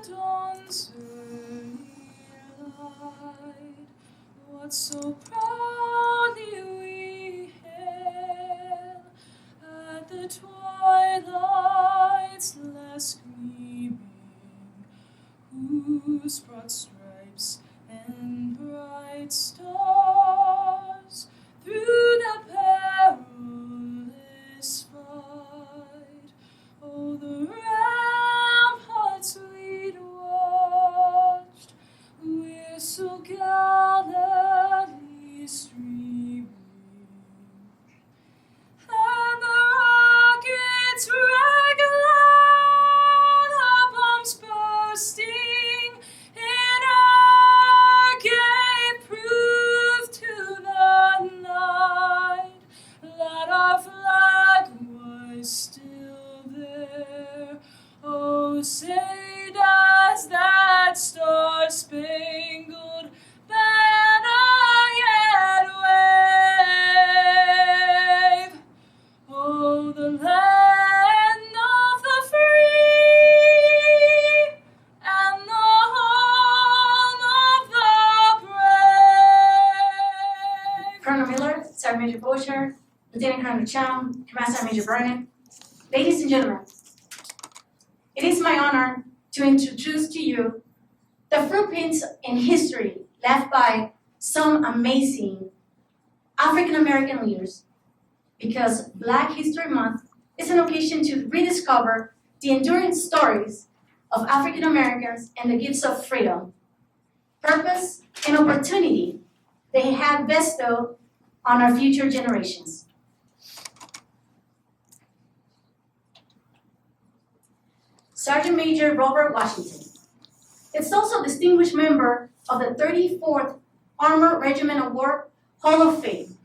dawn's early light, what so proudly we hail at the twilight's last gleaming, whose broad stripes and bright stars through the perilous fight, oh, the ramparts we'd watched, we're so gallantly streaming, and the rockets rag aloud, our bombs bursting in our gate prove to the night that our flag was still there. Oh, say does that star-spangled banner yet wave? Oh, the land of the free and the home of the brave. Colonel Miller, Sergeant Major Boucher, Lieutenant Colonel Chung, Command Sergeant Major Vernon, ladies and gentlemen, it is my honor to introduce to you the footprints in history left by some amazing African American leaders, because Black History Month is an occasion to rediscover the enduring stories of African Americans and the gifts of freedom, purpose, and opportunity they have bestowed on our future generations. Sergeant Major Robert Washington. It's also a distinguished member of the 34th Armored Regiment Award Hall of Fame.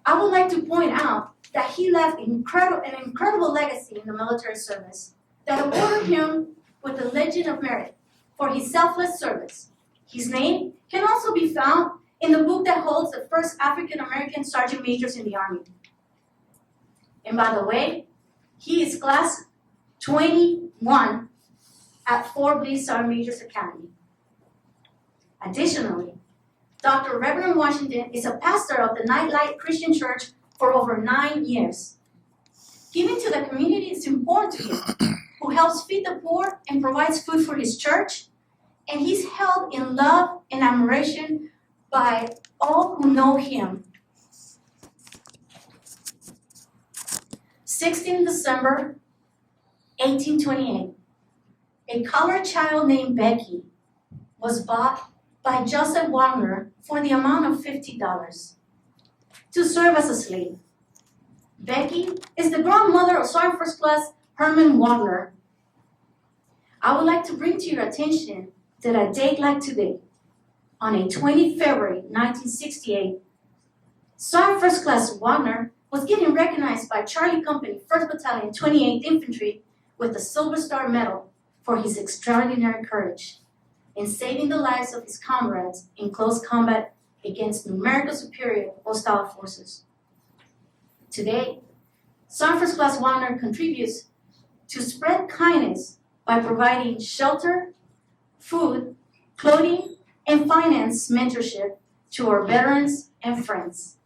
I would like to point out that he left an incredible legacy in the military service that awarded him with the Legion of Merit for his selfless service. His name can also be found in the book that holds the first African American sergeant majors in the Army. And by the way, he is class 21 at Fort Bliss Sergeant Majors Academy. Additionally, Dr. Reverend Washington is a pastor of the Nightlight Christian Church for over 9 years. Giving to the community is important to him, who helps feed the poor and provides food for his church, and he's held in love and admiration by all who know him. 16 December 1828, a colored child named Becky was bought by Joseph Wagner for the amount of $50 to serve as a slave. Becky is the grandmother of Sergeant First Class Herman Wagner. I would like to bring to your attention that a date like today, on a 20 February 1968, Sergeant First Class Wagner was getting recognized by Charlie Company, 1st Battalion, 28th Infantry, with the Silver Star Medal for his extraordinary courage in saving the lives of his comrades in close combat against numerically superior hostile forces. Today, Sergeant First Class Wagner contributes to spread kindness by providing shelter, food, clothing, and finance mentorship to our veterans and friends.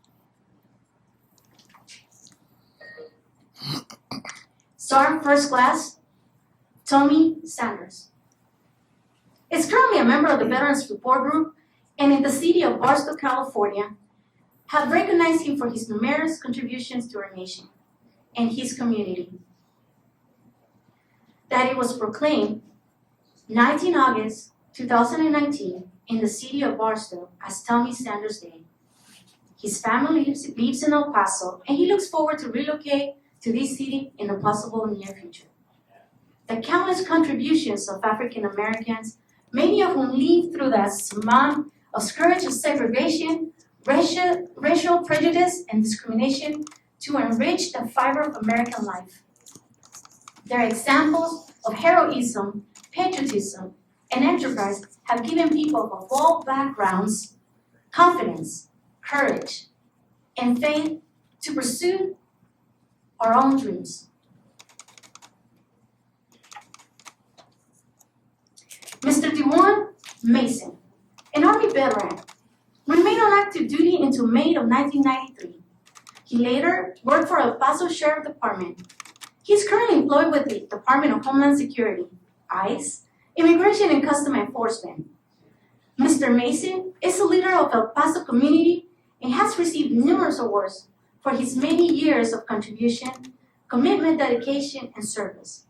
Sergeant First Class Tommy Sanders is currently a member of the Veterans Support Group, and in the city of Barstow, California, have recognized him for his numerous contributions to our nation and his community. That it was proclaimed 19 August 2019 in the city of Barstow as Tommy Sanders Day. His family lives in El Paso, and he looks forward to relocate to this city in the possible near future. The countless contributions of African Americans, many of whom lived through the smog of scourge of segregation, racial prejudice, and discrimination to enrich the fiber of American life. Their examples of heroism, patriotism, and enterprise have given people of all backgrounds confidence, courage, and faith to pursue our own dreams. Mr. Dewan Mason, an Army veteran, remained on active duty until May of 1993. He later worked for El Paso Sheriff Department. He's currently employed with the Department of Homeland Security, ICE, Immigration and Customs Enforcement. Mr. Mason is a leader of El Paso community and has received numerous awards for his many years of contribution, commitment, dedication, and service.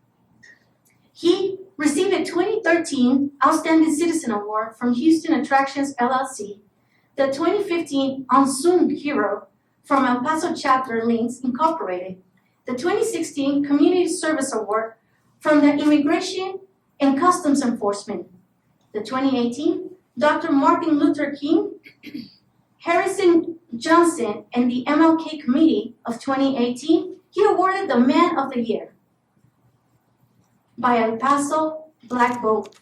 He received a 2013 Outstanding Citizen Award from Houston Attractions LLC, the 2015 Unsung Hero from El Paso Chapter Links Incorporated, the 2016 Community Service Award from the Immigration and Customs Enforcement, the 2018 Dr. Martin Luther King, Harrison Johnson, and the MLK Committee of 2018, he awarded the Man of the Year by El Paso Black Vote.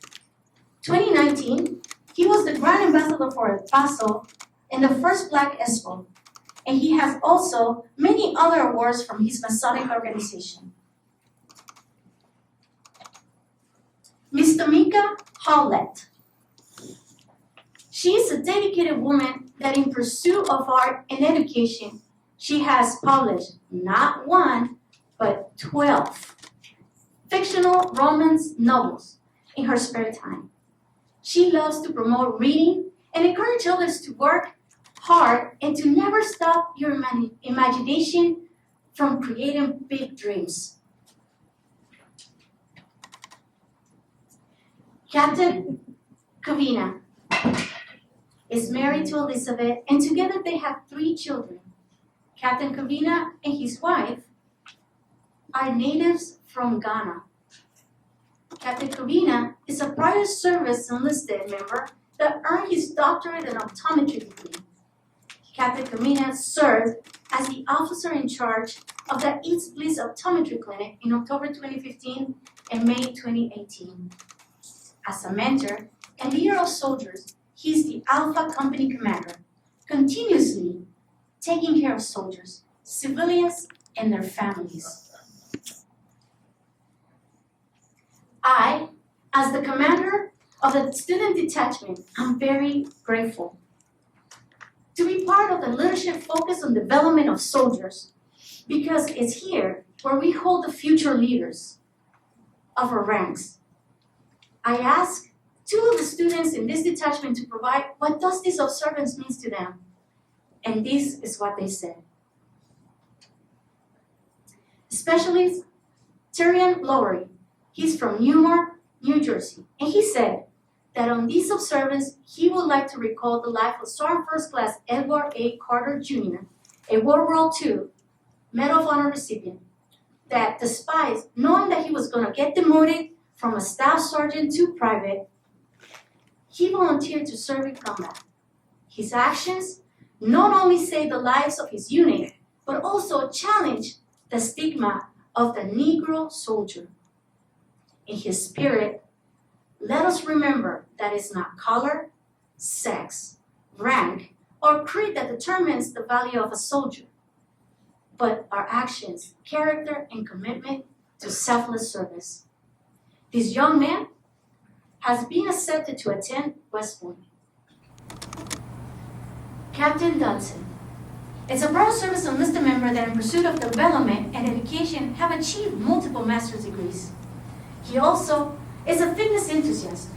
2019, he was the Grand Ambassador for El Paso and the first Black Expo, and he has also many other awards from his Masonic organization. Ms. Tamika Howlett. She is a dedicated woman that in pursuit of art and education, she has published not one, but 12 fictional romance novels in her spare time. She loves to promote reading and encourage others to work hard and to never stop your imagination from creating big dreams. Captain Kavina is married to Elizabeth, and together they have 3 children. Captain Kavina and his wife are natives from Ghana. Captain Kavina is a prior service enlisted member that earned his doctorate in optometry degree. Captain Kavina served as the officer in charge of the East Bliss Optometry Clinic in October 2015 and May 2018. As a mentor and leader of soldiers, he is the Alpha Company commander, continuously taking care of soldiers, civilians, and their families. I, as the commander of the student detachment, am very grateful to be part of the leadership focus on development of soldiers, because it's here where we hold the future leaders of our ranks. I asked 2 of the students in this detachment to provide what does this observance means to them, and this is what they said. Specialist Tyrion Lowery, he's from Newark, New Jersey, and he said that on this observance, he would like to recall the life of Sergeant First Class Edward A. Carter Jr., a World War II Medal of Honor recipient, that despite knowing that he was going to get demoted from a staff sergeant to private, he volunteered to serve in combat. His actions not only saved the lives of his unit, but also challenged the stigma of the Negro soldier. In his spirit, let us remember that it's not color, sex, rank, or creed that determines the value of a soldier, but our actions, character, and commitment to selfless service. This young man has been accepted to attend West Point. Captain Dodson is a proud service enlisted member that in pursuit of development and education have achieved multiple master's degrees. He also is a fitness enthusiast.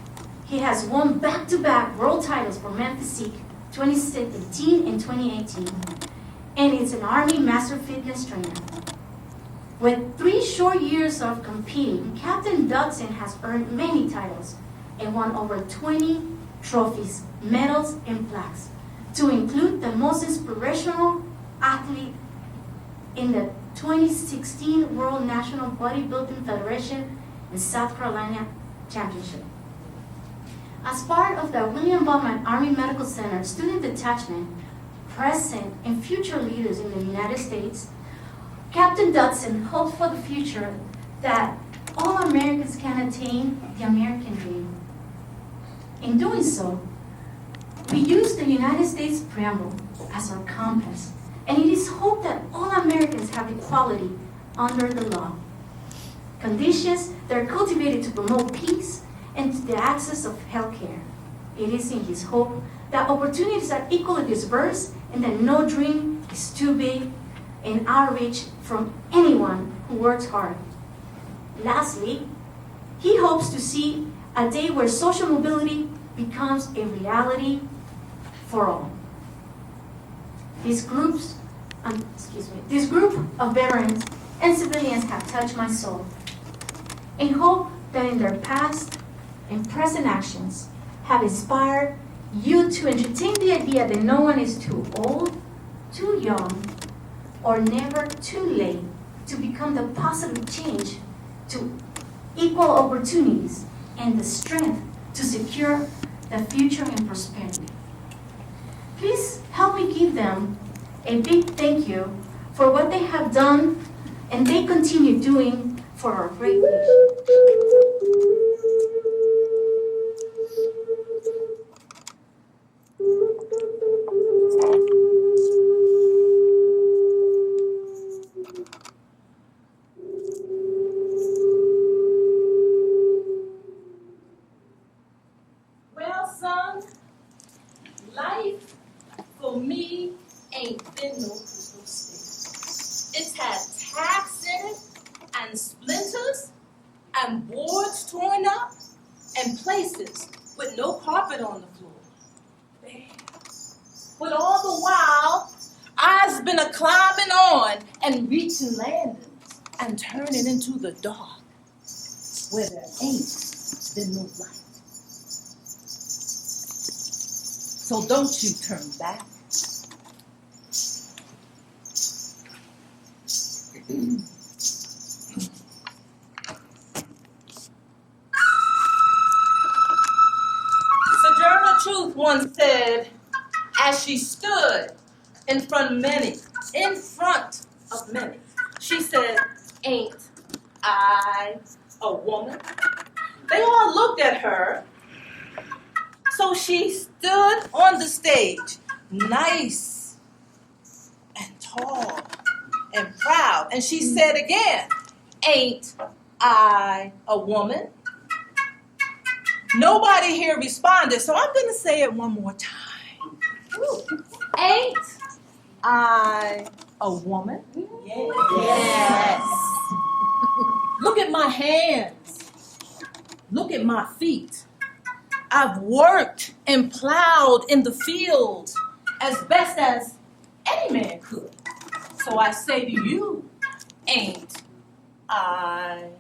He has won back-to-back world titles for Men Physique 2017 and 2018, and is an Army Master Fitness Trainer. With 3 short years of competing, Captain Dodson has earned many titles and won over 20 trophies, medals, and plaques, to include the most inspirational athlete in the 2016 World National Bodybuilding Federation in South Carolina Championship. As part of the William Bowman Army Medical Center Student Detachment, present and future leaders in the United States, Captain Dodson hopes for the future that all Americans can attain the American dream. In doing so, we use the United States preamble as our compass, and it is hoped that all Americans have equality under the law. Conditions that are cultivated to promote peace and to the access of healthcare. It is in his hope that opportunities are equally dispersed and that no dream is too big and out of reach from anyone who works hard. Lastly, he hopes to see a day where social mobility becomes a reality for all. This group of veterans and civilians have touched my soul, and hope that in their past and present actions have inspired you to entertain the idea that no one is too old, too young, or never too late to become the positive change to equal opportunities and the strength to secure the future and prosperity. Please help me give them a big thank you for what they have done and they continue doing for our great nation. Well, son, life for me ain't been no crystal sphere. It's had tacks in it, and splinters, and boards torn up, and places with no carpet on the floor. But all the while, I've been a climbing on and reaching landings and turning into the dark where there ain't been no light. So don't you turn back. Sojourner Truth once said, as she stood in front of many, she said, ain't I a woman? They all looked at her, so she stood on the stage, nice and tall and proud, and she said again, ain't I a woman? Nobody here responded, so I'm going to say it one more time. Ain't I a woman? Yes. Look at my hands. Look at my feet. I've worked and plowed in the fields as best as any man could. So I say to you, ain't I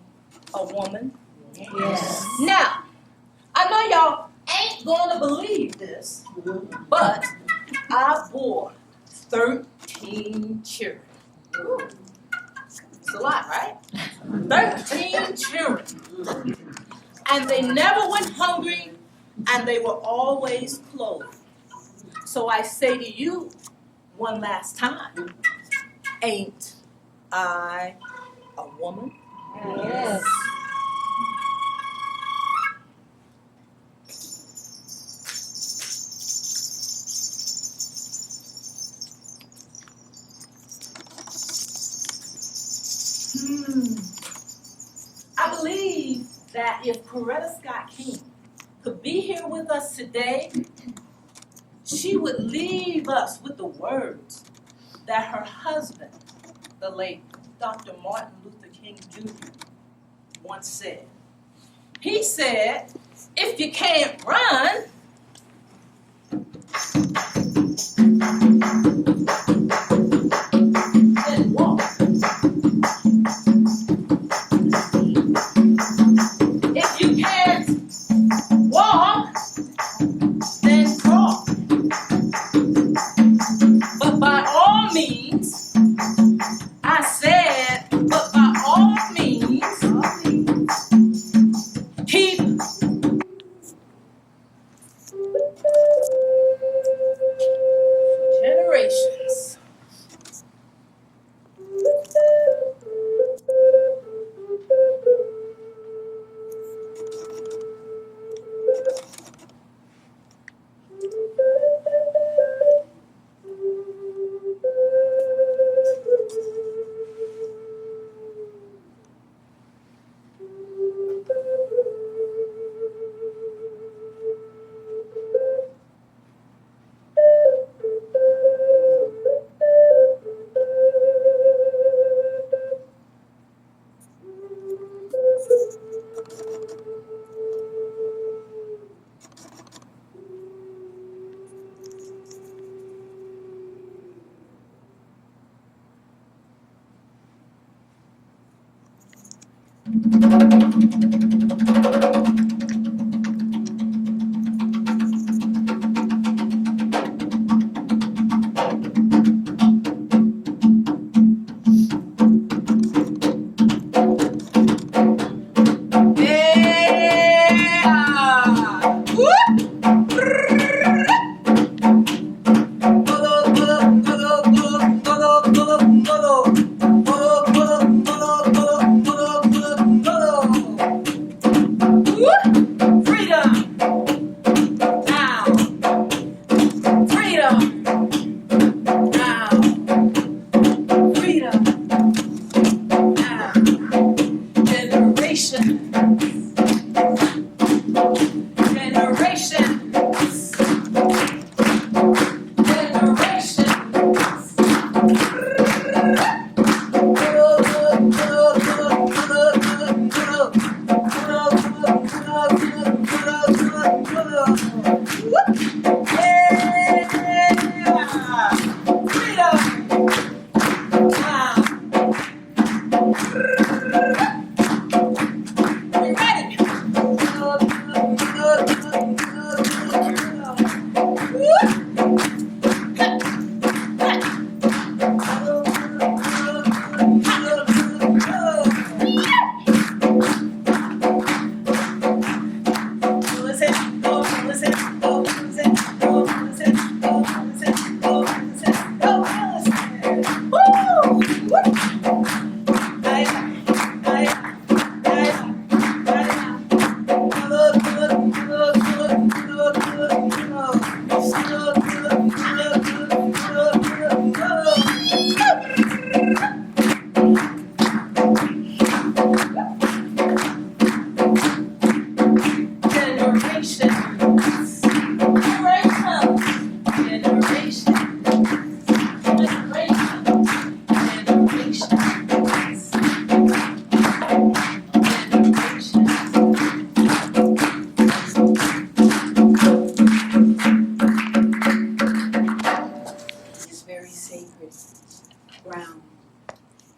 a woman? Yes. Now, I know y'all ain't gonna believe this, but I bore 13 children. It's a lot, right? 13 children. And they never went hungry, and they were always clothed. So I say to you one last time, ain't I a woman? Yes. I believe that if Coretta Scott King could be here with us today, she would leave us with the words that her husband, the late Dr. Martin Luther King Jr., once said. He said, if you can't run, then walk. If you can't walk, then crawl. But by all means, I said, but by all means, keep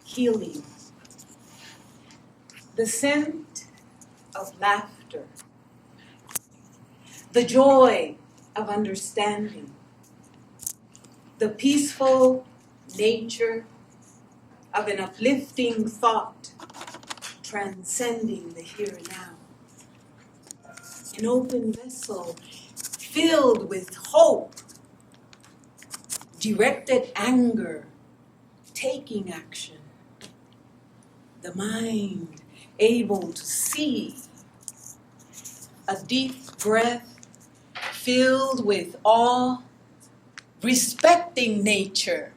Healing, the scent of laughter, the joy of understanding, the peaceful nature of an uplifting thought transcending the here and now. An open vessel filled with hope, directed anger, taking action. The mind able to see, a deep breath filled with awe, respecting nature,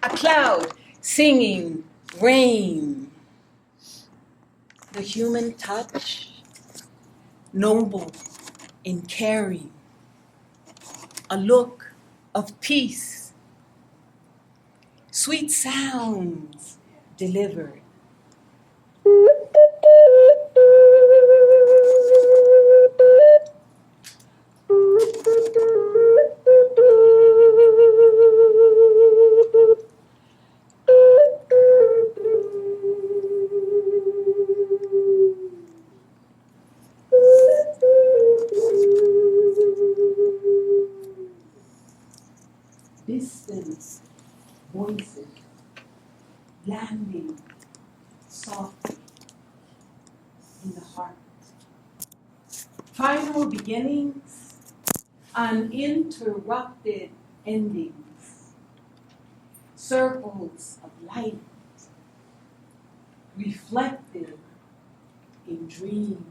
a cloud singing rain, the human touch, noble in caring, a look of peace, sweet sounds delivered. Distant voices landing softly in the heart. Final beginnings, uninterrupted endings. Circles of light reflected in dreams.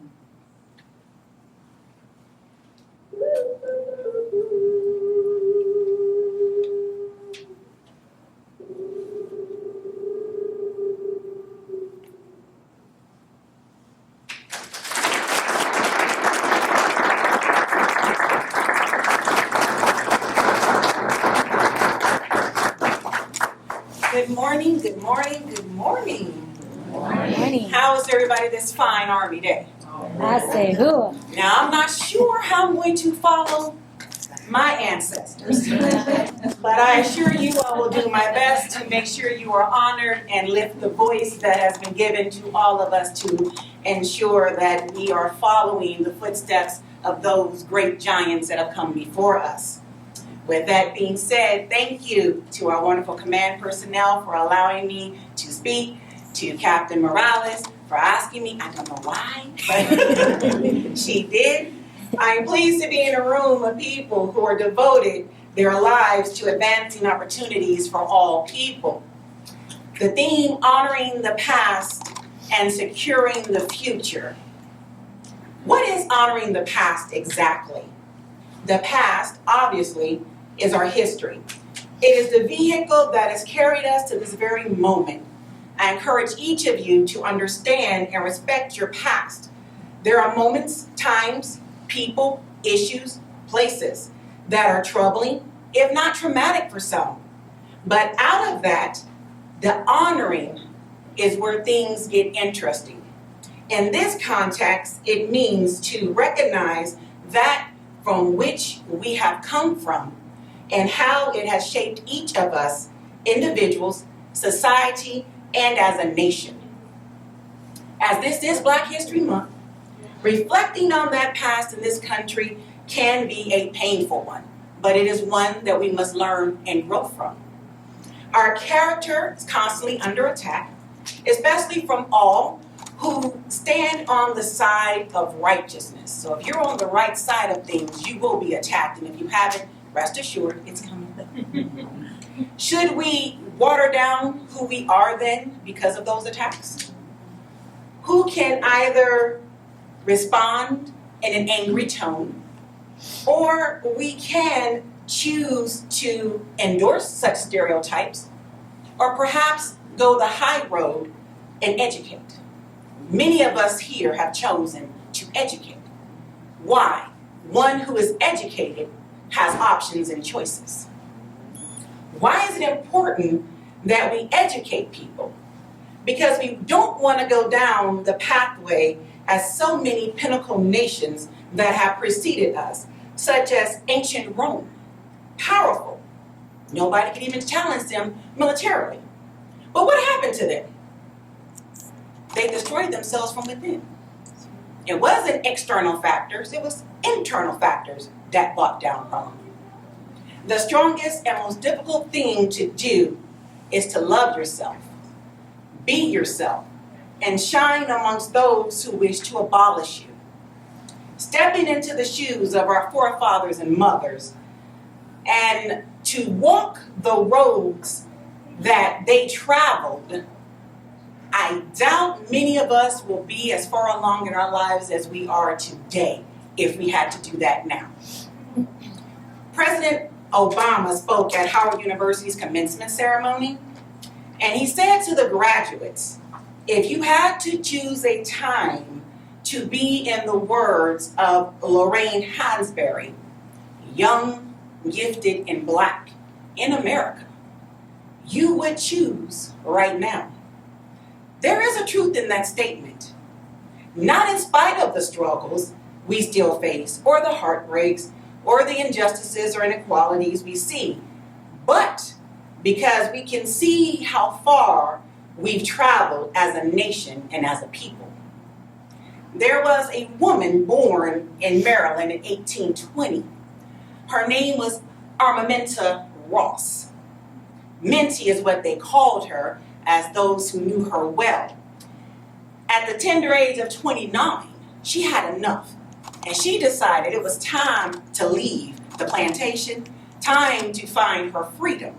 Good morning, good morning, good morning. Morning. How is everybody this fine Army Day? I say who? Now, I'm not sure how I'm going to follow my ancestors. But I assure you I will do my best to make sure you are honored and lift the voice that has been given to all of us to ensure that we are following the footsteps of those great giants that have come before us. With that being said, thank you to our wonderful command personnel for allowing me to speak, to Captain Morales for asking me, I don't know why, but she did. I am pleased to be in a room of people who are devoted their lives to advancing opportunities for all people. The theme, honoring the past and securing the future. What is honoring the past exactly? The past, obviously, is our history. It is the vehicle that has carried us to this very moment. I encourage each of you to understand and respect your past. There are moments, times, people, issues, places that are troubling, if not traumatic for some. But out of that, the honoring is where things get interesting. In this context, it means to recognize that from which we have come from and how it has shaped each of us, individuals, society, and as a nation. As this is Black History Month, reflecting on that past in this country can be a painful one, but it is one that we must learn and grow from. Our character is constantly under attack, especially from all who stand on the side of righteousness. So if you're on the right side of things, you will be attacked, and if you haven't, rest assured, it's coming. Should we water down who we are then because of those attacks? Who can either respond in an angry tone, or we can choose to endorse such stereotypes, or perhaps go the high road and educate. Many of us here have chosen to educate. Why? One who is educated has options and choices. Why is it important that we educate people? Because we don't want to go down the pathway as so many pinnacle nations that have preceded us, such as ancient Rome. Powerful. Nobody could even challenge them militarily. But what happened to them? They destroyed themselves from within. It wasn't external factors, it was internal factors that brought down Rome. The strongest and most difficult thing to do is to love yourself, be yourself, and shine amongst those who wish to abolish you. Stepping into the shoes of our forefathers and mothers, and to walk the roads that they traveled, I doubt many of us will be as far along in our lives as we are today if we had to do that now. President Obama spoke at Howard University's commencement ceremony, and he said to the graduates, if you had to choose a time to be, in the words of Lorraine Hansberry, young, gifted, and Black in America, you would choose right now. There is a truth in that statement. Not in spite of the struggles we still face, or the heartbreaks, or the injustices or inequalities we see, but because we can see how far we've traveled as a nation and as a people. There was a woman born in Maryland in 1820. Her name was Armamenta Ross. Minty is what they called her, as those who knew her well. At the tender age of 29, she had enough, and she decided it was time to leave the plantation, time to find her freedom.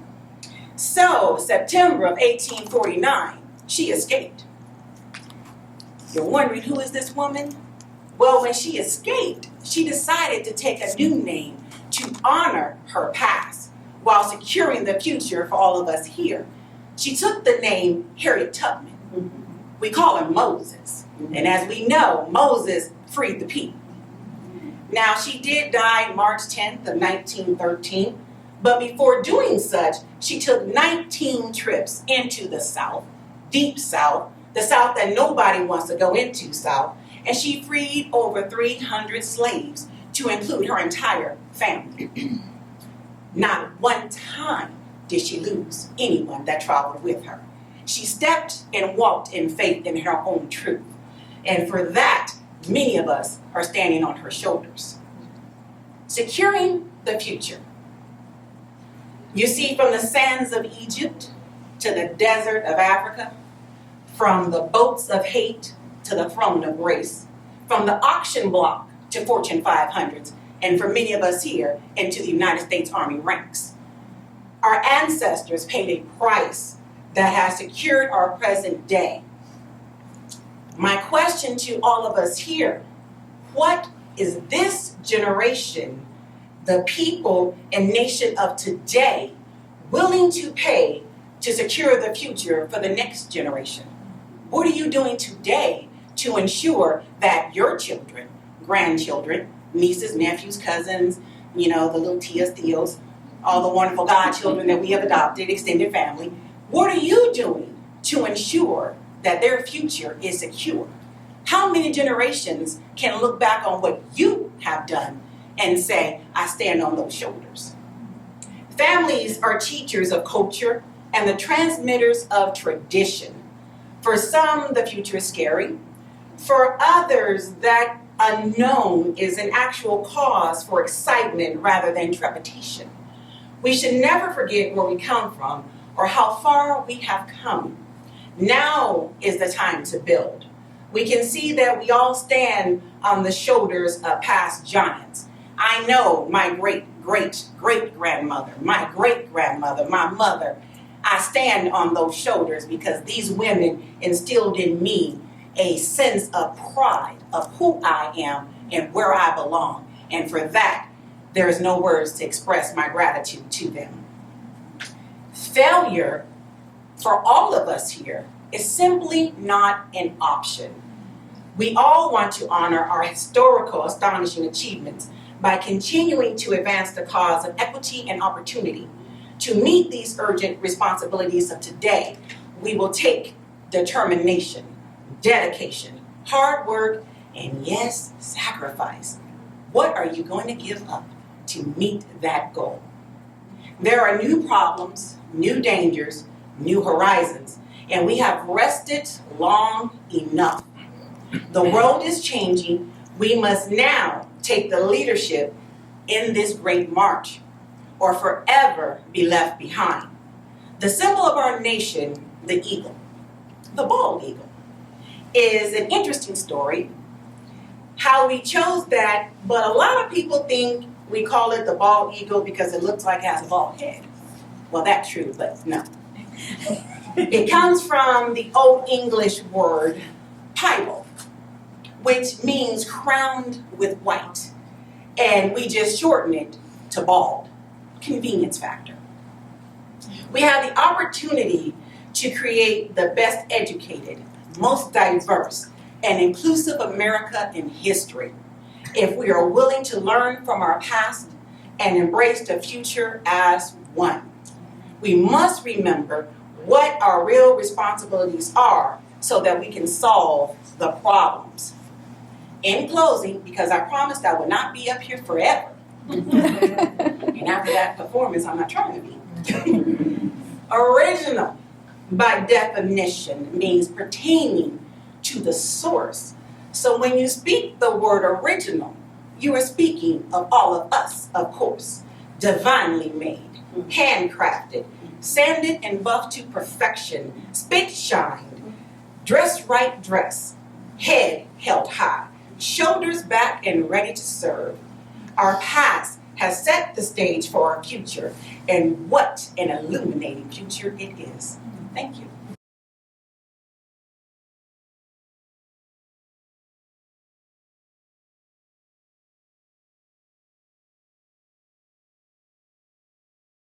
So, September of 1849, she escaped. You're wondering, who is this woman? Well, when she escaped, she decided to take a new name to honor her past while securing the future for all of us here. She took the name Harriet Tubman. We call her Moses. And as we know, Moses freed the people. Now, she did die March 10th of 1913, but before doing such, she took 19 trips into the South, deep South, the South that nobody wants to go into South, and she freed over 300 slaves, to include her entire family. Not one time did she lose anyone that traveled with her. She stepped and walked in faith in her own truth. And for that, many of us are standing on her shoulders. Securing the future. You see, from the sands of Egypt to the desert of Africa, from the boats of hate to the throne of grace, from the auction block to Fortune 500s, and for many of us here, into the United States Army ranks. Our ancestors paid a price that has secured our present day. My question to all of us here, what is this generation, the people and nation of today, willing to pay to secure the future for the next generation? What are you doing today to ensure that your children, grandchildren, nieces, nephews, cousins, the little tias, theos, all the wonderful godchildren that we have adopted, extended family, what are you doing to ensure that their future is secure? How many generations can look back on what you have done and say, I stand on those shoulders? Families are teachers of culture and the transmitters of tradition. For some, the future is scary. For others, that unknown is an actual cause for excitement rather than trepidation. We should never forget where we come from or how far we have come. Now is the time to build. We can see that we all stand on the shoulders of past giants. I know my great-great-great-grandmother, my great-grandmother, my mother. I stand on those shoulders because these women instilled in me a sense of pride of who I am and where I belong. And for that, there is no words to express my gratitude to them. Failure for all of us here is simply not an option. We all want to honor our historical, astonishing achievements by continuing to advance the cause of equity and opportunity. To meet these urgent responsibilities of today, we will take determination, dedication, hard work, and yes, sacrifice. What are you going to give up to meet that goal? There are new problems, new dangers, new horizons, and we have rested long enough. The world is changing. We must now take the leadership in this great march, or forever be left behind. The symbol of our nation, the eagle, the bald eagle, is an interesting story. How we chose that, but a lot of people think we call it the bald eagle because it looks like it has a bald head. Well, that's true, but no. It comes from the Old English word piebald, which means crowned with white. And we just shorten it to bald. Convenience factor. We have the opportunity to create the best educated, most diverse, and inclusive America in history if we are willing to learn from our past and embrace the future as one. We must remember what our real responsibilities are so that we can solve the problems. In closing, because I promised I would not be up here forever, and after that performance, I'm not trying to be. Original, by definition, means pertaining to the source. So when you speak the word original, you are speaking of all of us, of course. Divinely made, handcrafted, sanded and buffed to perfection, spit shined, dressed right dress, head held high, shoulders back and ready to serve. Our past has set the stage for our future, and what an illuminating future it is. Thank you.